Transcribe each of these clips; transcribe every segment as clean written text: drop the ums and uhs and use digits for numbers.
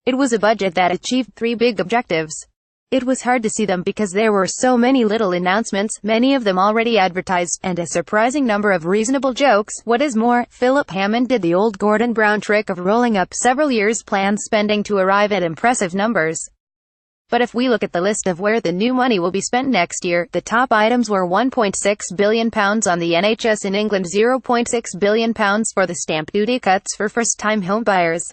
It was a budget that achieved three big objectives. It was hard to see them because there were so many little announcements, many of them already advertised, and a surprising number of reasonable jokes. What is more, Philip Hammond did the old Gordon Brown trick of rolling up several years' planned spending to arrive at impressive numbers. But if we look at the list of where the new money will be spent next year, the top items were £1.6 billion on the NHS in England, £0.6 billion for the stamp duty cuts for first-time home buyers,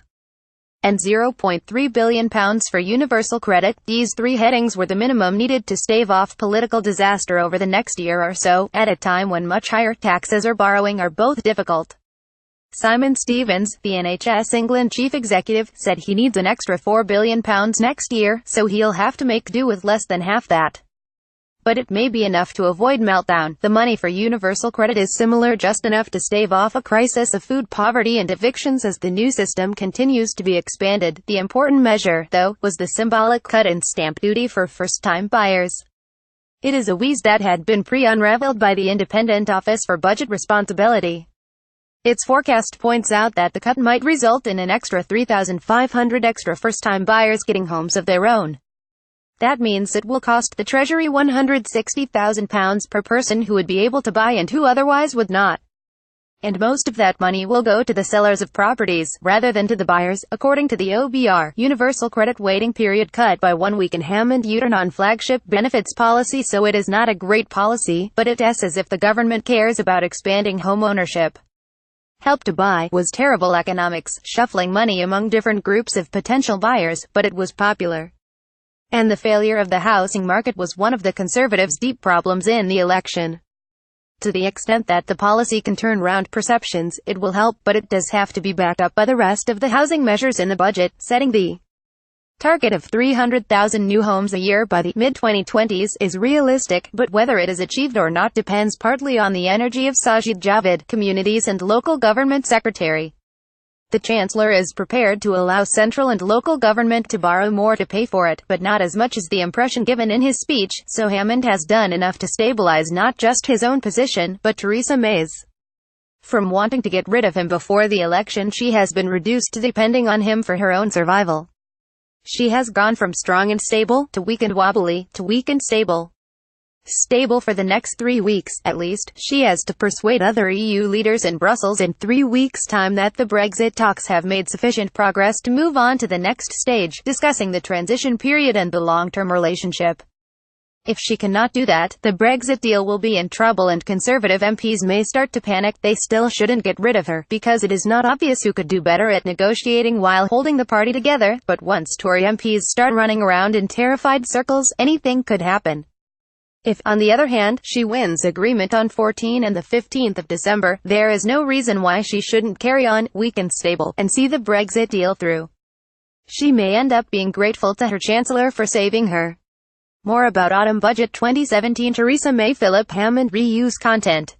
and £0.3 billion for universal credit. These three headings were the minimum needed to stave off political disaster over the next year or so, at a time when much higher taxes or borrowing are both difficult. Simon Stevens, the NHS England chief executive, said he needs an extra £4 billion next year, so he'll have to make do with less than half that. But it may be enough to avoid meltdown. The money for universal credit is similar, just enough to stave off a crisis of food poverty and evictions as the new system continues to be expanded. The important measure, though, was the symbolic cut in stamp duty for first-time buyers. It is a wheeze that had been pre-unraveled by the Independent Office for Budget Responsibility. Its forecast points out that the cut might result in an extra 3,500 extra first-time buyers getting homes of their own. That means it will cost the Treasury £160,000 per person who would be able to buy and who otherwise would not. And most of that money will go to the sellers of properties, rather than to the buyers, according to the OBR. Universal credit waiting period cut by 1 week in Hammond U-turn on flagship benefits policy. So it is not a great policy, but it's as if the government cares about expanding home ownership. Help to Buy was terrible economics, shuffling money among different groups of potential buyers, but it was popular. And the failure of the housing market was one of the Conservatives' deep problems in the election. To the extent that the policy can turn round perceptions, it will help, but it does have to be backed up by the rest of the housing measures in the budget. Setting the target of 300,000 new homes a year by the mid-2020s is realistic, but whether it is achieved or not depends partly on the energy of Sajid Javid, Communities and Local Government Secretary. The Chancellor is prepared to allow central and local government to borrow more to pay for it, but not as much as the impression given in his speech, so Hammond has done enough to stabilize not just his own position, but Theresa May's. From wanting to get rid of him before the election, she has been reduced to depending on him for her own survival. She has gone from strong and stable, to weak and wobbly, to weak and stable. Stable for the next 3 weeks, at least. She has to persuade other EU leaders in Brussels in 3 weeks' time that the Brexit talks have made sufficient progress to move on to the next stage, discussing the transition period and the long-term relationship. If she cannot do that, the Brexit deal will be in trouble and Conservative MPs may start to panic. They still shouldn't get rid of her, because it is not obvious who could do better at negotiating while holding the party together, but once Tory MPs start running around in terrified circles, anything could happen. If, on the other hand, she wins agreement on 14 and the 15th of December, there is no reason why she shouldn't carry on, weak and stable, and see the Brexit deal through. She may end up being grateful to her Chancellor for saving her. More about Autumn Budget 2017. Theresa May. Philip Hammond. Reuse content.